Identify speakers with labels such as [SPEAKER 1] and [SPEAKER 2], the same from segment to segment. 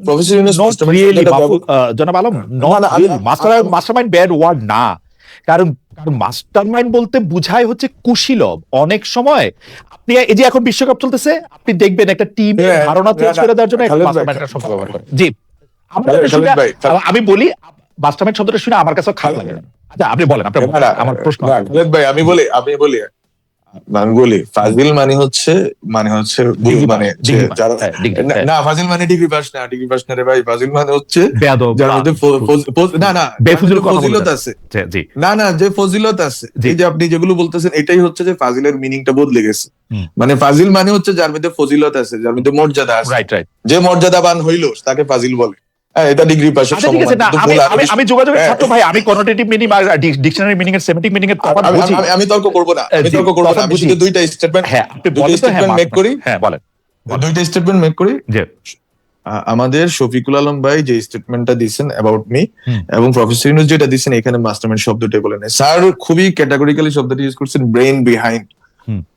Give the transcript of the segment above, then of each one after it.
[SPEAKER 1] Professor Yunus
[SPEAKER 2] not really জনাব Alam, mastermind bad word না, কারণ মাস্টারমাইন্ড বলতে বুঝায় হচ্ছে কুশীলব। অনেক সময় আপনি এই যে এখন বিশ্বকাপ চলতেছে, আপনি দেখবেন একটা টিম ধারণা চেঞ্জ করে দেওয়ার জন্য মাস্টারমাইন্ড শব্দ ব্যবহার করে। জি, আমি বলি মাস্টারমাইন্ড শব্দটা শুনে আমার কাছে খারাপ লাগে। আচ্ছা আপনি বলেন, আপনার আমার প্রশ্ন।
[SPEAKER 1] খালেদ ভাই আমি বলি ফাজিল মানে হচ্ছে না, ফাজিল মানে ডিগ্রি পাস না রে ভাই। ফাজিল মানে হচ্ছে যার মধ্যে ফজিলত আছে, না যে ফজিলত আছে। এই যে আপনি যেগুলো বলতেছেন এটাই হচ্ছে যে ফাজিলের মিনিংটা বদলে গেছে। মানে ফাজিল মানে হচ্ছে যার মধ্যে ফজিলত আছে, যার মধ্যে মর্যাদা আছে, যে মর্যাদাবান হইল তাকে ফাজিল বলে। এটা ডিগ্রি পাশের
[SPEAKER 2] আমি যোগাযোগের ছাত্র ভাই, আমি কনোটেটিভ মিনিং আর ডিকশনারি মিনিং এর সেমেন্টিক মিনিং এর তফাৎ বুঝি।
[SPEAKER 1] আমি তর্ক করব না, আমি শুধু দুইটা স্টেটমেন্ট মেক করি। হ্যাঁ বলেন, দুইটা স্টেটমেন্ট মেক করি। আমাদের শফিকুল আলম ভাই যে স্টেটমেন্টটা দিয়েছেন অ্যাবাউট মি, এবং প্রফেসর ইউনূস যেটা দিয়েছেন, এখানে মাস্টারমাইন্ড শব্দটাই বলেন। স্যার খুবই ক্যাটাগরিক্যালি শব্দটা ইউজ করছেন, ব্রেইন বিহাইন্ড।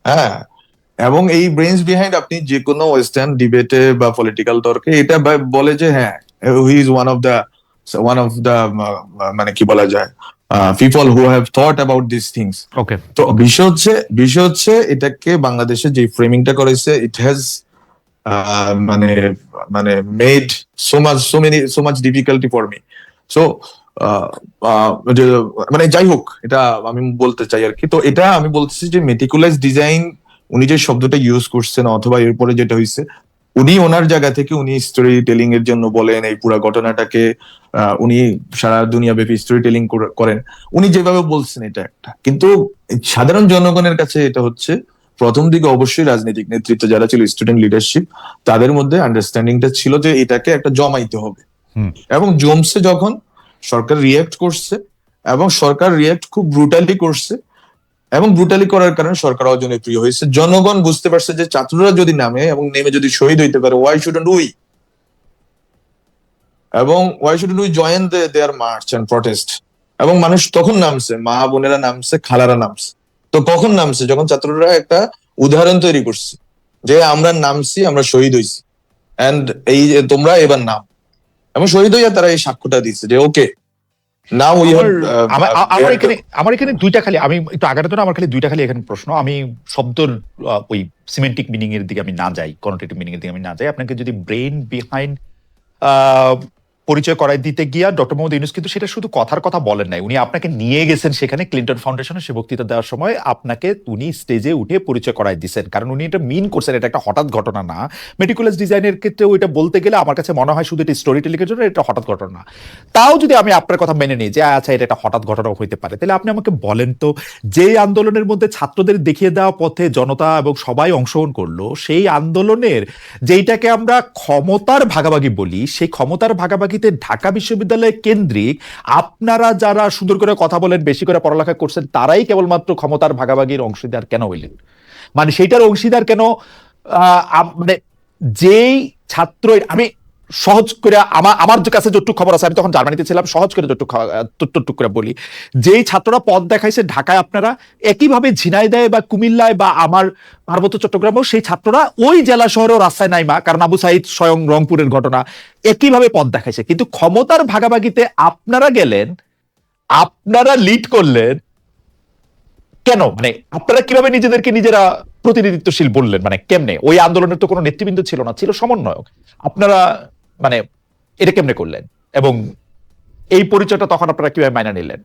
[SPEAKER 1] হ্যাঁ, এবং এই ব্রেইনস বিহাইন্ড আপনি যে কোনো ওয়েস্টার্ন ডিবেটে বা পলিটিক্যাল তর্কে এটা বলে যে হ্যাঁ, he is one of the মানে কি বলা যায়, people who have thought about these things.
[SPEAKER 2] Okay.
[SPEAKER 1] তো বিষয় হচ্ছে এটাকে বাংলাদেশে যে ফ্রেমিংটা করেছে, it has মানে made so much difficulty for me. So মানে যাই হোক, এটা আমি বলতে চাই আর কি। তো এটা আমি বলতেছি যে মেটিকুলাস ডিজাইন উনি যে শব্দটা ইউজ করছেন, অথবা এরপরে যেটা হয়েছে, উনি ওনার জায়গা থেকে উনি স্টোরি টেলিং এর জন্য বলেন, এই পুরো ঘটনাটাকে উনি সারা দুনিয়া ব্যাপী স্টোরি টেলিং করেন, উনি যেভাবে বলছেন এটা একটা। কিন্তু সাধারণ জনগণের কাছে এটা হচ্ছে প্রথম দিকে অবশ্যই রাজনৈতিক নেতৃত্ব যারা ছিল, স্টুডেন্ট লিডারশিপ, তাদের মধ্যে আন্ডারস্ট্যান্ডিংটা ছিল যে এটাকে একটা জমাইতে হবে। এবং জমছে যখন সরকার রিয়েক্ট করছে, এবং সরকার রিয়েক্ট খুব ব্রুটালি করছে, এবং ব্রুটালি করার কারণে সরকার অজনপ্রিয় হয়েছে। জনগণ বুঝতে পারছে যে ছাত্ররা যদি নামে এবং নেমে যদি শহীদ হইতে পারে, ওয়াই শুডন্ট উই, এবং why shouldn't we join their march and protest. এবং মানুষ তখন নামছে, মা বোনেরা নামছে, খালারা নামছে। তো কখন নামছে? যখন ছাত্ররা একটা উদাহরণ তৈরি করছে যে আমরা নামছি, আমরা শহীদ হইছি, এন্ড এই যে তোমরা এবার নাম। এবং শহীদ হইয়া তারা এই সাক্ষ্যটা দিচ্ছে যে ওকে নাও উই হ্যাভ।
[SPEAKER 2] আমার এখানে দুইটা খালি, আমি একটু আগাতে তো, আমার খালি দুইটা খালি এখানে প্রশ্ন। আমি শব্দর ওই সিমেন্টিক মিনিং এর দিকে আমি না যাই, কনোটেটিভ মিনিং এর দিকে আমি না যাই। আপনাকে যদি ব্রেইন বিহাইন্ড পরিচয় করাই দিতে গিয়া ডক্টর মোহাম্মদ ইউনূস কিন্তু সেটা শুধু কথার কথা বলেন নাই, উনি আপনাকে নিয়ে গেছেন সেখানে ক্লিন্টন ফাউন্ডেশনে, সে বক্তৃতা দেওয়ার সময় আপনাকে উনি স্টেজে উঠে পরিচয় করাই দিচ্ছেন, কারণ উনি এটা মিন করছেন, এটা একটা হঠাৎ ঘটনা না। মেটিকুলাস ডিজাইনের ক্ষেত্রেও এটা বলতে গেলে আমার কাছে মনে হয় শুধু এটা স্টোরি টেলিংয়ের জন্য এটা হঠাৎ ঘটনা। তাও যদি আমি আপনার কথা মেনে নিই যে আচ্ছা এটা একটা হঠাৎ ঘটনা হইতে পারে, তাহলে আপনি আমাকে বলেন তো, যে আন্দোলনের মধ্যে ছাত্রদের দেখিয়ে দেওয়া পথে জনতা এবং সবাই অংশগ্রহণ করলো, সেই আন্দোলনের যেইটাকে আমরা ক্ষমতার ভাগাভাগি বলি, সেই ক্ষমতার ভাগাভাগিতে ঢাকা বিশ্ববিদ্যালয় কেন্দ্রিক আপনারা যারা সুন্দর করে কথা বলেন, বেশি করে পড়ালেখা করছেন, তারাই কেবলমাত্র ক্ষমতার ভাগাভাগির অংশীদার কেন হইলেন? মানে সেইটার অংশীদার কেন? মানে যেই ছাত্র, আমি সহজ করে আমার কাছে যতটুকু খবর আছে, আমি তখন জার্মানিতে ছিলাম, সহজ করে যতটুকু করে বলি, যেই ছাত্ররা পথ দেখাইছে ঢাকায়, আপনারা একইভাবে ঝিনাইদহে বা কুমিল্লায় বা আমার পার্বত্য চট্টগ্রামেও সেই ছাত্ররা ওই জেলা শহরেও রাস্তায় নাইমা, কারণ আবু সাইদ স্বয়ং রংপুরের ঘটনা, একইভাবে পথ দেখাইছে। কিন্তু ক্ষমতার ভাগাভাগিতে আপনারা গেলেন, আপনারা লিড করলেন কেন? মানে আপনারা কিভাবে নিজেদেরকে নিজেরা প্রতিনিধিত্বশীল বললেন? মানে কেমনে? ওই আন্দোলনের তো কোনো নেতৃবৃন্দ ছিল না, ছিল সমন্বয়ক। আপনারা মানে এটা কেমনে করলেন, এবং এই পরিচয়টা তখন আপনারা কিভাবে মাইনা নিলেন?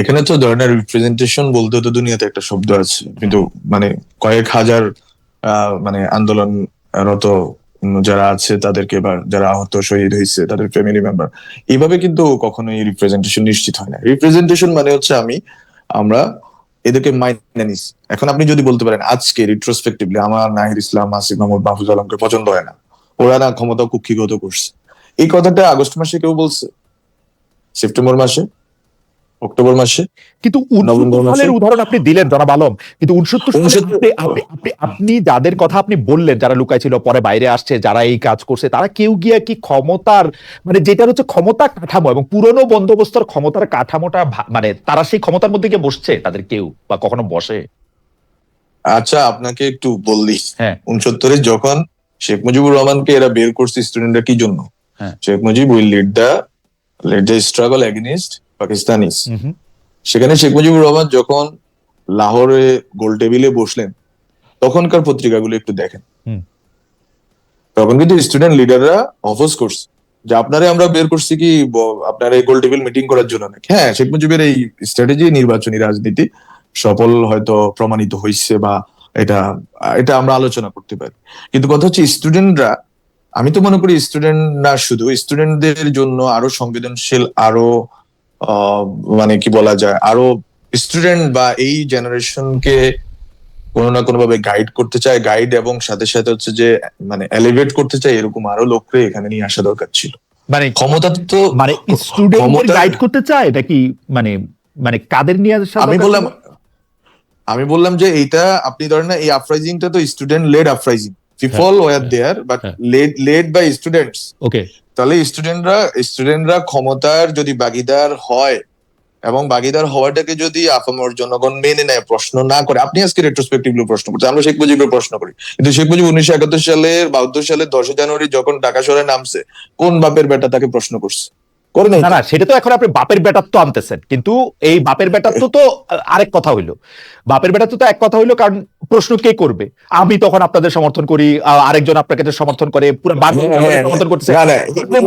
[SPEAKER 1] এখানে তো ধরনের রিপ্রেজেন্টেশন বলতে তো দুনিয়াতে একটা শব্দ আছে, কিন্তু মানে কয়েক হাজার মানে আন্দোলনরত যারা আছে তাদেরকে, বা যারা আহত শহীদ হয়েছে তাদের ফ্যামিলি মেম্বার, এইভাবে কিন্তু কখনোই রিপ্রেজেন্টেশন নিশ্চিত হয় না। রিপ্রেজেন্টেশন মানে হচ্ছে আমরা এদেরকে মাইনে নিছি। এখন আপনি যদি বলতে পারেন আজকে রিট্রোস্পেক্টিভলি আমার নাহিদ ইসলাম, আসিফ মাহমুদ, মাহফুজ আলমকে পছন্দ হয় না, ওরা না ক্ষমতা কুক্ষিগত করছে, এই কথাটা আগস্ট মাসে কেউ বলছে? সেপ্টেম্বর মাসে? অক্টোবর মাসে?
[SPEAKER 2] কিন্তু উদাহরণ আপনি দিলেন জনাব আলম, কিন্তু 69 আপনি যাদের কথা আপনি বললেন, যারা লুকাই ছিল পরে বাইরে আসছে, যারা এই কাজ করছে, তারা কেউ গিয়া কি ক্ষমতার, মানে যেটা হচ্ছে ক্ষমতা কাঠামো এবং পুরনো বন্দোবস্তর ক্ষমতার কাঠামোটা, মানে তারা সেই ক্ষমতার মধ্যে গিয়ে বসছে, তাদের কেউ বা কখনো বসে?
[SPEAKER 1] আচ্ছা আপনাকে একটু বললি, 69-এ যখন শেখ মুজিবুর রহমানকে এরা বের করছে স্টুডেন্টরা কি জন্য?
[SPEAKER 2] হ্যাঁ।
[SPEAKER 1] Sheikh Mujib will lead the struggle against Pakistanis. সেখানে শেখ মুজিবুর রহমান যখন লাহোরে গোল টেবিলে বসলেন, তখনকার পত্রিকাগুলো একটু দেখেন। তখন কিন্তু স্টুডেন্ট লিডাররা অপোজ করছে যে আপনারে আমরা বের করছি কি আপনার এই গোল টেবিল মিটিং করার জন্য নাকি। হ্যাঁ, শেখ মুজিবের এই স্ট্র্যাটেজি নির্বাচনী রাজনীতি সফল হয়তো প্রমাণিত হয়েছে, বা এটা আমরা আলোচনা করতে পারি। কিন্তু কথা হচ্ছে স্টুডেন্টরা, আমি তো মনে করি স্টুডেন্ট না, শুধু স্টুডেন্টদের জন্য আরো সংবেদনশীল, আরো মানে কি বলা যায়, আরো স্টুডেন্ট বা এই জেনারেশনকে কোনো না কোনো ভাবে গাইড করতে চায়, গাইড এবং সাথে সাথে হচ্ছে যে মানে এলিভেট করতে চায়, এরকম আরো লোককে এখানে নিয়ে আসা দরকার ছিল।
[SPEAKER 2] মানে
[SPEAKER 1] ক্ষমতা তো
[SPEAKER 2] মানে স্টুডেন্টদের গাইড করতে চায় নাকি, মানে কাদের নিয়ে আসা দরকার?
[SPEAKER 1] আমি বললাম যে এইটা আপনি ধরেন না, এই আফরাইজিংটা তো student led uprising, people were there but led by students.
[SPEAKER 2] Okay,
[SPEAKER 1] তাহলে স্টুডেন্টরা ক্ষমতার যদি ভাগীদার হয় এবং ভাগীদার হওয়াটাকে যদি আপামর জনগণ মেনে নেয়, প্রশ্ন না করে, আপনি আজকে রেট্রোস্পেক্টিভলি প্রশ্ন করছেন, আমরা শেখ মুজিবের প্রশ্ন করি, কিন্তু শেখ মুজিব 1971 সালের 72 সালের 10 জানুয়ারি যখন ঢাকা শহরে নামছে, কোন বাপের বেটা তাকে প্রশ্ন করছে? করে নাই।
[SPEAKER 2] না, সেটা তো এখন আপনি বাপের বেটার তো আনতেছেন, কিন্তু এই বাপের বেটার তো আরেক কথা হইলো। বাপের বেটার তো এক কথা হইলো, কারণ প্রশ্ন কে করবে? আমি তখন আপনাদের সমর্থন করি, আরেকজন আপনাকে সমর্থন করে, পুরো সমর্থন করতেছে।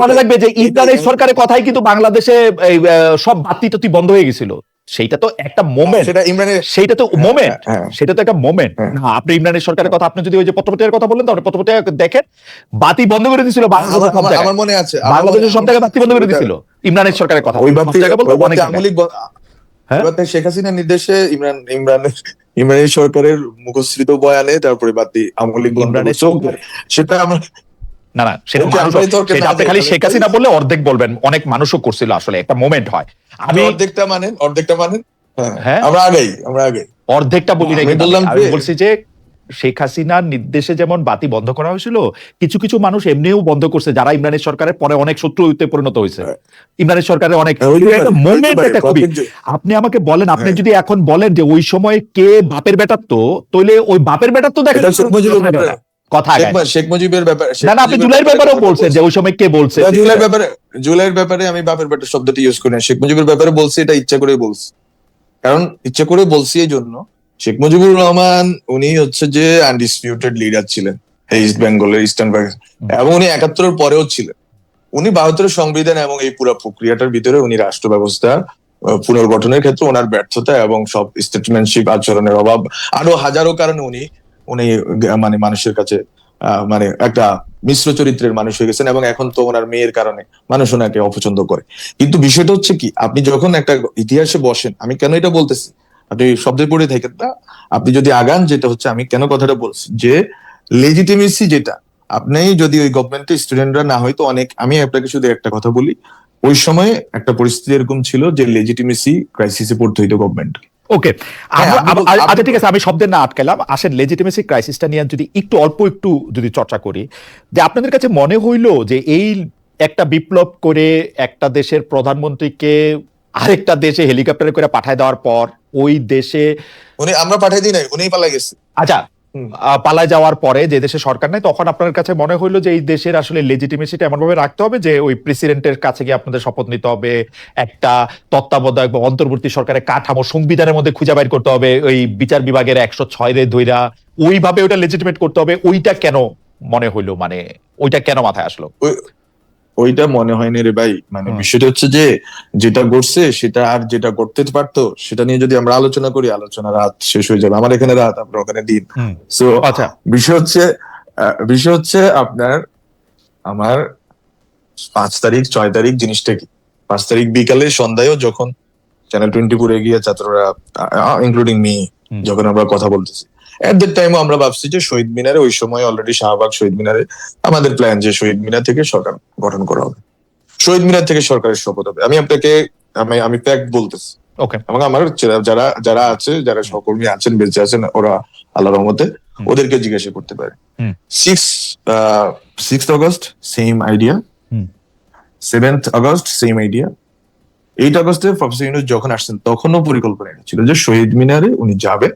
[SPEAKER 2] মনে রাখবে যে ইমরানের সরকারের কথাই কিন্তু বাংলাদেশে সব বাতি টাতি বন্ধ হয়ে গেছিল। সেইটা তো একটা মোমেন্ট, সেইটা তো মোমেন্ট, সেটা তো একটা মোমেন্ট না। আপনি ইমরানের সরকারের কথা, আপনি যদি ওই যে পত্রপত্রিকার কথা বললেন, তাহলে পত্রপত্রিকা দেখেন, বাতি বন্ধ করে দিয়েছিল
[SPEAKER 1] আমার মনে আছে,
[SPEAKER 2] বাংলাদেশের সব জায়গায় বাতি বন্ধ করে দিয়েছিল ইমরানের সরকারের কথা।
[SPEAKER 1] ওই শেখ হাসিনার নির্দেশে ইমরানের সরকারের মুখশ্রিত বয়ানে তারপরে বাতি আমলিক
[SPEAKER 2] ইমরানের
[SPEAKER 1] সেটা আমরা
[SPEAKER 2] না সেটা আপনি খালি শেখ হাসিনা বললে অর্ধেক বলবেন, অনেক মানুষও করছিল। আসলে একটা মোমেন্ট হয়, আমি
[SPEAKER 1] অর্ধেকটা মানেন। হ্যাঁ, আমরা আগে
[SPEAKER 2] অর্ধেকটা বলি না, আমি বলছি যে শেখ হাসিনার নির্দেশে যেমন বাতি বন্ধ করা হয়েছিল, কিছু কিছু মানুষ এমনিও বন্ধ করছে, যারা ইমরানের সরকারের পরে অনেক শত্রুতে পরিণত হয়েছে। ইমরানের সরকারের অনেক মোমেন্ট একটা খুবই। আপনি আমাকে বলেন, আপনি যদি এখন বলেন যে ওই সময় কে বাপের বেটার, তো তইলে ওই বাপের বেটার তো দেখেন কথা
[SPEAKER 1] শেখ মুজিবের ব্যাপারে।
[SPEAKER 2] না, আপনি জুলাইয়ের ব্যাপারেও বলছেন যে ওই সময় কে বলছে।
[SPEAKER 1] জুলাইয়ের ব্যাপারে আমি বাপের বেটার শব্দটি ইউজ করি না, শেখ মুজিবের ব্যাপারে বলছি, এটা ইচ্ছা করে বলছি। কারণ ইচ্ছা করে বলছি এই জন্য, শেখ মুজিবুর রহমান উনি হচ্ছে যে আনডিসপিউটেড লিডার ছিলেন ইস্ট বেঙ্গলের, ইস্টার্ন বেঙ্গল, এবং উনি 71-এর পরেও ছিলেন। উনি 72-এর সংবিধান এবং এই পুরো প্রক্রিয়াটার ভিতরে উনি রাষ্ট্র ব্যবস্থা পুনর্গঠনের ক্ষেত্রে ওনার ব্যর্থতা এবং সব স্টেটমেন্টশিপ আচরণের অভাব, আরো হাজারো কারণে উনি মানে মানুষের কাছে মানে একটা মিশ্র চরিত্রের মানুষ হয়ে গেছেন, এবং এখন তো ওনার মেয়ের কারণে মানুষ ওনাকে অপছন্দ করে। কিন্তু বিষয়টা হচ্ছে কি, আপনি যখন একটা ইতিহাসে বসেন, আমি কেন এটা বলতেছি, আপনি শব্দে পড়ে থাকেন না, আপনি যদি আগান, যেটা হচ্ছে আমি কেন কথাটা বলছি, যে লেজিটিমেসি যেটা, আপনি যদি ওই গভর্নমেন্টে স্টুডেন্টরা না হয়তো অনেক, আমি আপনাকে শুধু একটা কথা বলি, ওই সময় একটা পরিস্থিতি এরকম ছিল যে লেজিটিমেসি ক্রাইসিসে পড়তে হইতো গভর্নমেন্ট।
[SPEAKER 2] ওকে, আচ্ছা ঠিক আছে, আমি শব্দের না আটকালাম। আসেন লেজিটিমেসি ক্রাইসিসটা নিয়ে যদি অল্প একটু যদি চর্চা করি, যে আপনাদের কাছে মনে হইলো যে এই একটা বিপ্লব করে একটা দেশের প্রধানমন্ত্রীকে আরেকটা দেশে হেলিকপ্টারে করে পাঠায় দেওয়ার পর ওই দেশে
[SPEAKER 1] আমরা পাঠাই দিই নাই, উনিই পালাই গেছে।
[SPEAKER 2] আচ্ছা, পালায় যাওয়ার পরে যে দেশে সরকার নাই, তখন আপনার কাছে মনে হইলো যে এই দেশের আসলে লেজিটিমেসিটা এমন ভাবে রাখতে হবে যে ওই প্রেসিডেন্টের কাছে গিয়ে আপনাদের শপথ নিতে হবে, একটা তত্ত্বাবধায়ক বা অন্তর্বর্তী সরকারের কাঠামো সংবিধানের মধ্যে খুঁজে বাইর করতে হবে, ওই বিচার বিভাগের 106 ধইরা ওইভাবে ওটা লেজিটিমেট করতে হবে। ওইটা কেন মনে হইলো, মানে ওইটা কেন মাথায় আসলো?
[SPEAKER 1] ওইটা মনে হয়নি রে ভাই, মানে বিষয়টা হচ্ছে যে যেটা ঘটছে সেটা আর যেটা করতে পারতো সেটা নিয়ে যদি আমরা আলোচনা করি, আলোচনা রাত শেষ হয়ে যাবে, আমার এখানে রাত, আপনার ওখানে দিন। সো
[SPEAKER 2] আচ্ছা,
[SPEAKER 1] বিষয় হচ্ছে আপনার আমার 5 তারিখ 6 তারিখ জিনিসটা কি, 5 তারিখ বিকালে সন্ধ্যায়ও যখন চ্যানেল 24 গিয়ে ছাত্ররা ইনক্লুডিং মি যখন আমরা কথা বলতেছি, এট দ্যাট টাইমও আমরা ভাবছি যে শহীদ মিনারে, ওই সময় অলরেডি শাহবাগ শহীদ মিনারে আমাদের প্ল্যান যে শহীদ মিনার থেকে সরকার গঠন করা হবে, শহীদ মিনার থেকে সরকারের শপথ হবে। আমি আপনাকে আমি ফ্যাক্ট বলতেছি, এবং আমার যারা আছে, যারা সহকর্মী আছেন, বেঁচে আছেন, ওরা আল্লাহর রহমতে ওদেরকে জিজ্ঞাসা করতে পারে। 6th August same idea, 7th August same idea, 8 আগস্টে প্রফেসর ইউনূস যখন আসছেন তখনও পরিকল্পনা ছিল যে শহীদ মিনারে উনি যাবেন,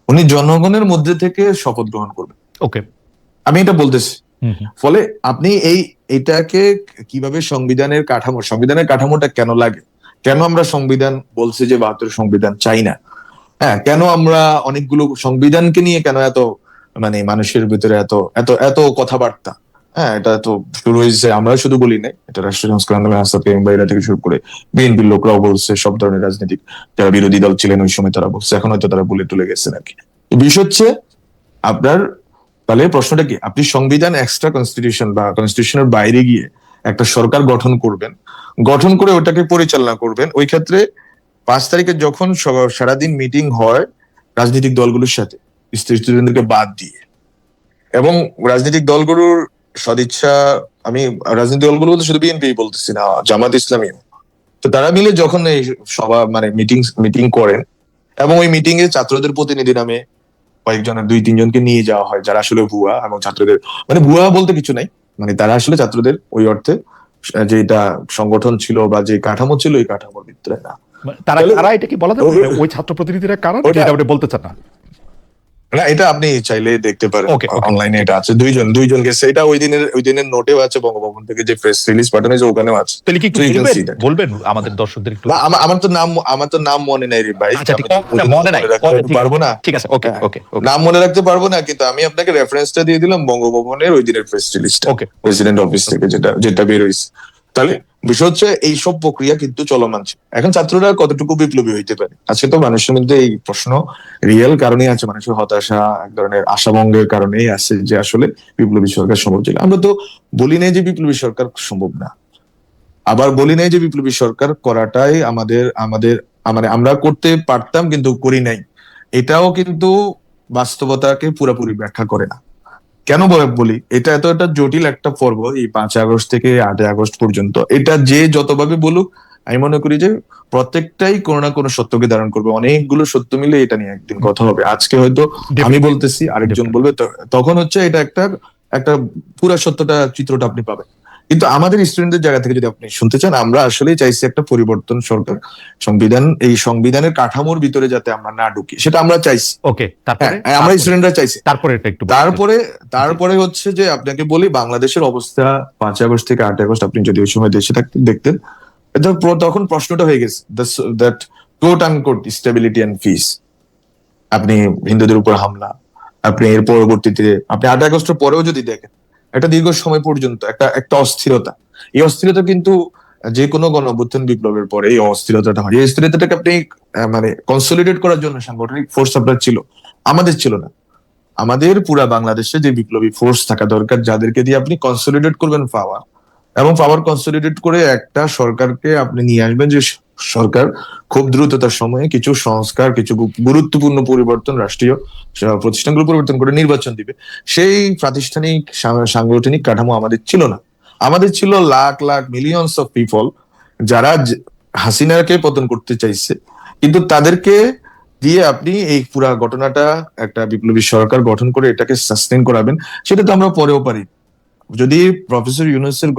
[SPEAKER 1] উনি জনগণের মধ্যে থেকে শপথ গ্রহণ করবেন।
[SPEAKER 2] ওকে,
[SPEAKER 1] আমি এটা বলতেছি, ফলে আপনি এটাকে কিভাবে সংবিধানের কাঠামোটা কেন লাগে, কেন আমরা সংবিধান বলছি যে 72 সংবিধান চাই না, হ্যাঁ, কেন আমরা অনেকগুলো সংবিধানকে নিয়ে কেন এত মানে মানুষের ভিতরে এত এত এত কথাবার্তা, হ্যাঁ, এটা তো শুরু হয়েছে, আমরা শুধু বলি নাই, এটা রাষ্ট্রীয় সংস্কার আন্দোলন আসাদ বাইরা থেকে শুরু করে বিএনপির লোকরাও বলছে, সব ধরনের রাজনৈতিক যারা বিরোধী দল ছিলেন ওই সময় তারা বলছে, এখন হয়তো তারা বলে তুলে গেছেন আর কি। বিষয় হচ্ছে আপনার, তাহলে প্রশ্নটা কি, আপনি সংবিধান এক্সট্রা কনস্টিটিউশন বা কনস্টিটিউশনের বাইরে গিয়ে একটা সরকার গঠন করবেন, গঠন করে ওটাকে পরিচালনা করবেন, ওই ক্ষেত্রে 5 তারিখে যখন সারাদিন মিটিং হয় রাজনৈতিক দলগুলোর সাথে স্টুডেন্টদেরকে বাদ দিয়ে, এবং রাজনৈতিক দলগুলোর সদিচ্ছা, আমি রাজনৈতিক দলগুলো বলতে শুধু বিএনপি বলতেছি না, জামাত ইসলামী, তো তারা মিলে যখন এই সভা মানে মিটিং করেন, এবং ওই মিটিং এ ছাত্রদের প্রতিনিধি নামে কয়েকজনের 2-3 জনকে নিয়ে যাওয়া হয় যারা আসলে ভুয়া, এবং ছাত্রদের মানে ভুয়া বলতে কিছু নাই, মানে তারা আসলে ছাত্রদের ওই অর্থে যে এটা সংগঠন ছিল বা যে কাঠামো ছিল এই কাঠামোর ভিতরে না।
[SPEAKER 2] তারা এটা কি বলা যাবে, ওই ছাত্র প্রতিনিধিরা কারা, এটা আপনি বলতে চান না?
[SPEAKER 1] না, এটা আপনি চাইলে দেখতে পারেন,
[SPEAKER 2] Okay.
[SPEAKER 1] অনলাইনে এটা আছে, দুইজন গেছে, এটা ওই দিনের নোটেও আছে, বঙ্গভবন থেকে যে প্রেস রিলিজ পাঠানো হয়েছে ওখানেও আছে।
[SPEAKER 2] তাহলে কি একটু বলবেন আমাদের দর্শকদের একটু?
[SPEAKER 1] আমার তো নাম মনে নাই রে ভাই,
[SPEAKER 2] আচ্ছা, ঠিক আছে, মনে নাই,
[SPEAKER 1] পারবো না,
[SPEAKER 2] ঠিক আছে, ওকে ওকে,
[SPEAKER 1] নাম মনে রাখতে পারবো না, কিন্তু আমি আপনাকে রেফারেন্সটা দিয়ে দিলাম বঙ্গভবনের ওই দিনের প্রেস রিলিজটা,
[SPEAKER 2] ওকে,
[SPEAKER 1] প্রেসিডেন্ট অফিস থেকে যেটা বের হয়েছে। তাহলে বিষয় হচ্ছে এইসব প্রক্রিয়া কিন্তু চলমান ছিল। এখন ছাত্ররা কতটুকু বিপ্লবী হইতে পারে, আজকে তো মানুষের মধ্যে এই প্রশ্ন রিয়েল কারণেই আছে, মানুষের হতাশা, এক ধরনের আশাভঙ্গের কারণেই আছে যে আসলে বিপ্লবী সরকার সম্ভব ছিল। আমরা তো বলি নাই যে বিপ্লবী সরকার সম্ভব না, আবার বলি নাই যে বিপ্লবী সরকার করাটাই আমাদের আমাদের মানে আমরা করতে পারতাম কিন্তু করি নাই, এটাও কিন্তু বাস্তবতাকে পুরোপুরি ব্যাখ্যা করে না। কেন বলি, এটা একটা জটিল একটা পর্ব, এই 5 আগস্ট থেকে 8 আগস্ট পর্যন্ত, এটা যে যতভাবে বলুক আমি মনে করি যে প্রত্যেকটাই কোনো না কোনো সত্যকে ধারণ করবে, অনেকগুলো সত্য মিলে এটা নিয়ে একদিন কথা হবে। আজকে হয়তো আমি বলতেছি, আরেকজন বলবে, তখন হচ্ছে এটা একটা পুরা সত্যটা চিত্রটা আপনি পাবেন। কিন্তু আমাদের স্টুডেন্টদের জায়গা থেকে যদি আপনি শুনতে চান, আমরা আসলেই চাইছি একটা পরিবর্তন সরকার, এই সংবিধানের কাঠামোর ভিতরে যাতে আমরা না ঢুকি, সেটা আমরা চাইছি।
[SPEAKER 2] ওকে,
[SPEAKER 1] আমরা স্টুডেন্টরা চাইছি।
[SPEAKER 2] তারপরে
[SPEAKER 1] হচ্ছে যে আপনাকে বলি, বাংলাদেশের অবস্থা 5 আগস্ট থেকে 8 আগস্ট আপনি যদি ওই সময় দেশে থাকতেন দেখতেন, তখন প্রশ্নটা হয়ে গেছে, that quote unquote stability and peace. আপনি হিন্দুদের উপর হামলা, আপনি এর পরবর্তীতে আপনি 8 আগস্টের পরেও যদি দেখেন, একটা দীর্ঘ সময় পর্যন্ত একটা অস্থিরতা, এই অস্থিরতা কিন্তু যে কোনো গণঅভ্যুত্থান বিপ্লবের পরে এই অস্থিরতাটা হয়, এই অস্থিরতাটাকে আপনি মানে কনসলিডেট করার জন্য সাংগঠনিক ফোর্স আপনার ছিল, আমাদের ছিল না। আমাদের পুরা বাংলাদেশে যে বিপ্লবী ফোর্স থাকা দরকার, যাদেরকে দিয়ে আপনি কনসলিডেট করবেন পাওয়ার, এবং পাওয়ার কনসলিডেট করে একটা সরকারকে আপনি নিয়ে আসবেন, যে সরকার খুব দ্রুততার সময়ে কিছু সংস্কার, কিছু গুরুত্বপূর্ণ পরিবর্তন, রাষ্ট্রীয় প্রতিষ্ঠানগুলো পরিবর্তন করে নির্বাচন দিবে। সেই প্রাতিষ্ঠানিক সাংগঠনিক কাঠামো আমাদের ছিল না। আমাদের ছিল lakh lakh millions of people যারা হাসিনাকে পতন করতে চাইছে, কিন্তু তাদেরকে দিয়ে আপনি এই পুরা ঘটনাটা একটা বিপ্লবী সরকার গঠন করে এটাকে সাস্টেইন করাবেন, সেটা তো আমরা পরেও পারি। যদি প্রফেসর ইউনূসের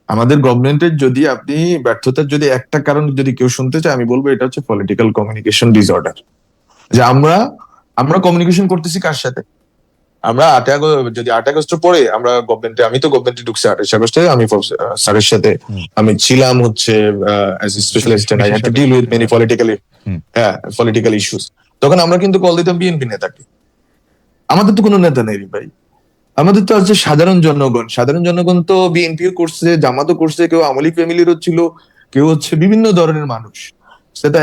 [SPEAKER 1] আমাদের গভর্নমেন্টের যদি আপনি ব্যর্থতার যদি একটা কারণ যদি কেউ শুনতে চায়, আমি বলবো এটা হচ্ছে পলিটিক্যাল কমিউনিকেশন ডিসঅর্ডার। যে আমরা কমিউনিকেশন করতেছি কার সাথে, আমরা 8 আগস্টের পরে আমরা আমি তো গভর্নমেন্টে ঢুকছি 28 আগস্টে, আমি স্যারের সাথে আমি ছিলাম হচ্ছে as a specialist, and I had to deal with many political issues. তখন আমরা কিন্তু কল দিতাম বিএনপি নেতাকে। আমাদের তো কোনো নেতা নেই ভাই, আমাদের তো আছে সাধারণ জনগণ তো বিএনপিও করছে, জামাতও করছে, কেউ আওয়ামী লীগ ফ্যামিলিরও ছিল, কেউ হচ্ছে বিভিন্ন ধরনের মানুষ। সেটা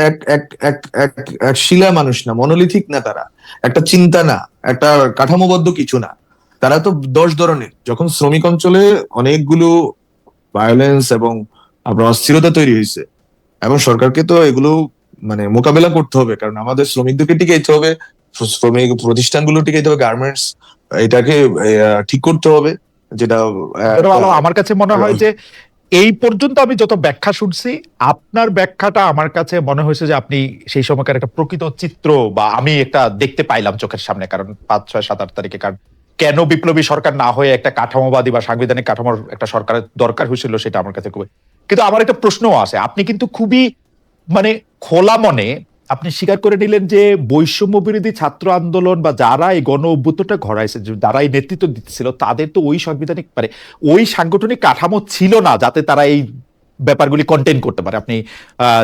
[SPEAKER 1] এক শিলা মানুষ না, মনোলিথিক না, তারা একটা চিন্তা না, একটা কাঠামোবদ্ধ কিছু না, তারা তো 10 ধরনের। যখন শ্রমিক অঞ্চলে অনেকগুলো ভায়োলেন্স এবং আপনার অস্থিরতা তৈরি হয়েছে, এবং সরকারকে তো এগুলো মানে মোকাবেলা করতে হবে, কারণ আমাদের শ্রমিকদেরকে টিকাইতে হবে, শ্রমিক প্রতিষ্ঠানগুলো টিকাইতে হবে, গার্মেন্টস এটাকে ঠিক করতে হবে, যেটা
[SPEAKER 2] আমার কাছে মনে হয় যে এই পর্যন্ত আমি যত ব্যাখ্যা শুনছি, আপনার ব্যাখ্যাটা আমার কাছে মনে হয়েছে যে আপনি সেই সময়কার একটা প্রকৃত চিত্র বা আমি একটা দেখতে পাইলাম চোখের সামনে। কারণ 5, 6, 7, 8 তারিখে কেন বিপ্লবী সরকার না হয়ে একটা কাঠামোবাদী বা সাংবিধানিক কাঠামোর একটা সরকারের দরকার হয়েছিল, সেটা আমার কাছে খুবই। কিন্তু আমার একটা প্রশ্নও আছে, আপনি কিন্তু খুবই মানে খোলা মনে আপনি স্বীকার করে নিলেন যে বৈষম্য বিরোধী ছাত্র আন্দোলন বা যারা এই গণ অভ্যুত্থানটা ঘটাইছে, যারা এই নেতৃত্ব দিচ্ছিল, তাদের তো ওই সাংবিধানিক মানে ওই সাংগঠনিক কাঠামো ছিল না যাতে তারা এই ব্যাপারগুলি কন্টেইন করতে পারে। আপনি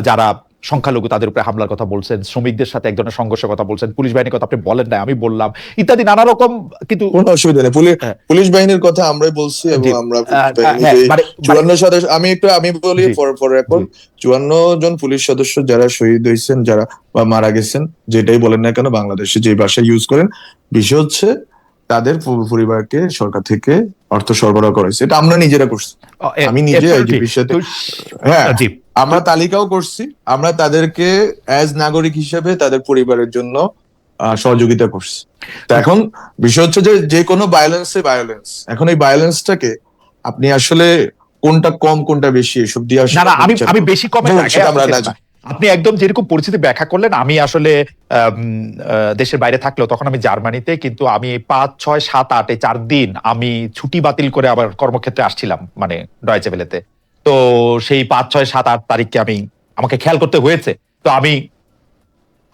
[SPEAKER 2] যারা সংখ্যালঘু তাদের উপরে হামলার কথা বলছেন, শ্রমিকদের সাথে এক ধরনের সংঘর্ষের কথা বলছেন, পুলিশ বাহিনীর কথা আপনি বলেন না, আমি বললাম, ইত্যাদি নানা রকম। কিন্তু
[SPEAKER 1] কোনো অসুবিধা নেই,
[SPEAKER 2] হ্যাঁ,
[SPEAKER 1] পুলিশ বাহিনীর কথা আমরাই বলছি এবং
[SPEAKER 2] জি,
[SPEAKER 1] আমরা
[SPEAKER 2] হ্যাঁ, মানে
[SPEAKER 1] 54 সদস্য, আমি বলি
[SPEAKER 2] জি,
[SPEAKER 1] ফর রেকর্ড,
[SPEAKER 2] জি।
[SPEAKER 1] 54 জন পুলিশ সদস্য যারা শহীদ হয়েছেন, যারা বা মারা গেছেন, যেটাই বলেন না কেন বাংলাদেশে যে ভাষা ইউজ করেন, বিষয় হচ্ছে তাদের পরিবারকে সরকার থেকে অর্থ সরবরাহ করেছে, এটা আমরা নিজেরা করছি। আমি নিজে এই যে বিষয়তে, হ্যাঁ,
[SPEAKER 2] জি,
[SPEAKER 1] আমরা তালিকাও করছি, আমরা তাদেরকে অ্যাজ নাগরিক হিসেবে তাদের পরিবারের জন্য সহযোগিতা করছি। তো এখন বিষয় হচ্ছে যে যে কোনো ভায়োলেন্স, এখন এই ভায়োলেন্সটাকে আপনি আসলে কোনটা কম কোনটা বেশি এসব দিয়ে
[SPEAKER 2] না না, আমি বেশি কমের
[SPEAKER 1] সেটা আমরা না জানি।
[SPEAKER 2] আপনি একদম যেরকম পরিস্থিতি ব্যাখ্যা করলেন, আমি আসলে দেশের বাইরে থাকলেও তখন আমি জার্মানিতে, কিন্তু আমি 5, 6, 7, 8 এই 4 দিন আমি ছুটি বাতিল করে আবার কর্মক্ষেত্রে আসছিলাম, মানে ডয়েচে ভেলেতে। তো সেই 5, 6, 7, 8 তারিখকে আমাকে খেয়াল করতে হয়েছে। তো আমি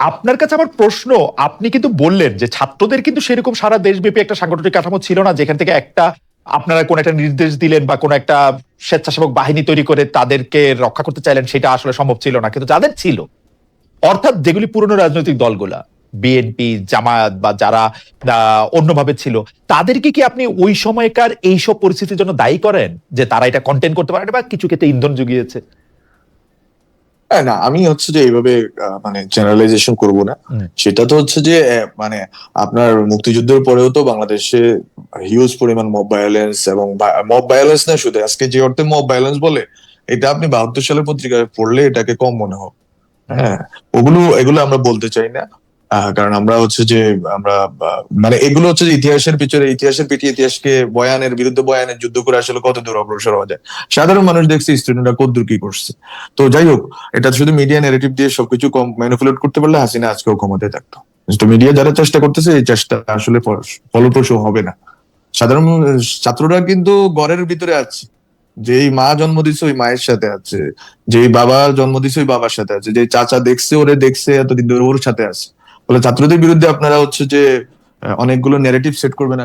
[SPEAKER 2] আপনার কাছে আমার প্রশ্ন, আপনি কিন্তু বললেন যে ছাত্রদের কিন্তু সেরকম সারা দেশব্যাপী একটা সাংগঠনিক কাঠামো ছিল না যেখান থেকে আপনারা কোন একটা নির্দেশ দিলেন বা কোন একটা স্বেচ্ছাসেবক বাহিনী তৈরি করে তাদেরকে রক্ষা করতে চাইলেন, সেটা আসলে সম্ভব ছিল না। কিন্তু যাদের ছিল, অর্থাৎ যেগুলি পুরনো রাজনৈতিক দলগুলা, বিএনপি, জামায়াত বা যারা অন্যভাবে ছিল, তাদেরকে কি আপনি ওই সময়কার এইসব পরিস্থিতির জন্য দায়ী করেন যে তারা এটা কন্টেন করতে পারে বা কিছু ক্ষেত্রে ইন্ধন জুগিয়েছে?
[SPEAKER 1] হ্যাঁ, না, আমি হচ্ছে যে এইভাবে মানে জেনারেলাইজেশন করব না। সেটা তো হচ্ছে যে মানে আপনার মুক্তিযুদ্ধের পরেও তো বাংলাদেশে হিউজ পরিমাণ মব ভায়োলেন্স, এবং মব ভায়োলেন্স না শুধু আজকে যে অর্থে মব ভায়োলেন্স বলে, এটা আপনি 72 সালের পত্রিকায় পড়লে এটাকে কম মনে হবে। হ্যাঁ, এগুলো আমরা বলতে চাই না, কারণ আমরা হচ্ছে যে আমরা মানে এগুলো হচ্ছে যে ইতিহাসের পিছিয়ে ইতিহাসকে বয়ানের বিরুদ্ধে বয়ানের যুদ্ধ করে আসলে কত দূর অগ্রসর হওয়া যায়। সাধারণ মানুষ দেখছে স্টুডেন্টরা কতদূর কি করছে। তো যাই হোক, এটা শুধু মিডিয়া ন্যারেটিভ দিয়ে সবকিছু কম ম্যানিপুলেট করতে পারলে হাসিনা আজকেও ক্ষমতায় থাকতো। তো মিডিয়া যারা চেষ্টা করতেছে, এই চেষ্টা আসলে ফলপ্রসূ হবে না। সাধারণ ছাত্ররা কিন্তু ঘরের ভিতরে আছে, যেই মা জন্ম দিছে ওই মায়ের সাথে আছে, যেই বাবা জন্ম দিছে ওই বাবার সাথে আছে, যে চাচা দেখছে এতদিন ধরে ওর সাথে আছে। বলে ছাত্রদের বিরুদ্ধে আপনারা হচ্ছে যে অনেকগুলো ন্যারেটিভ সেট করবেন।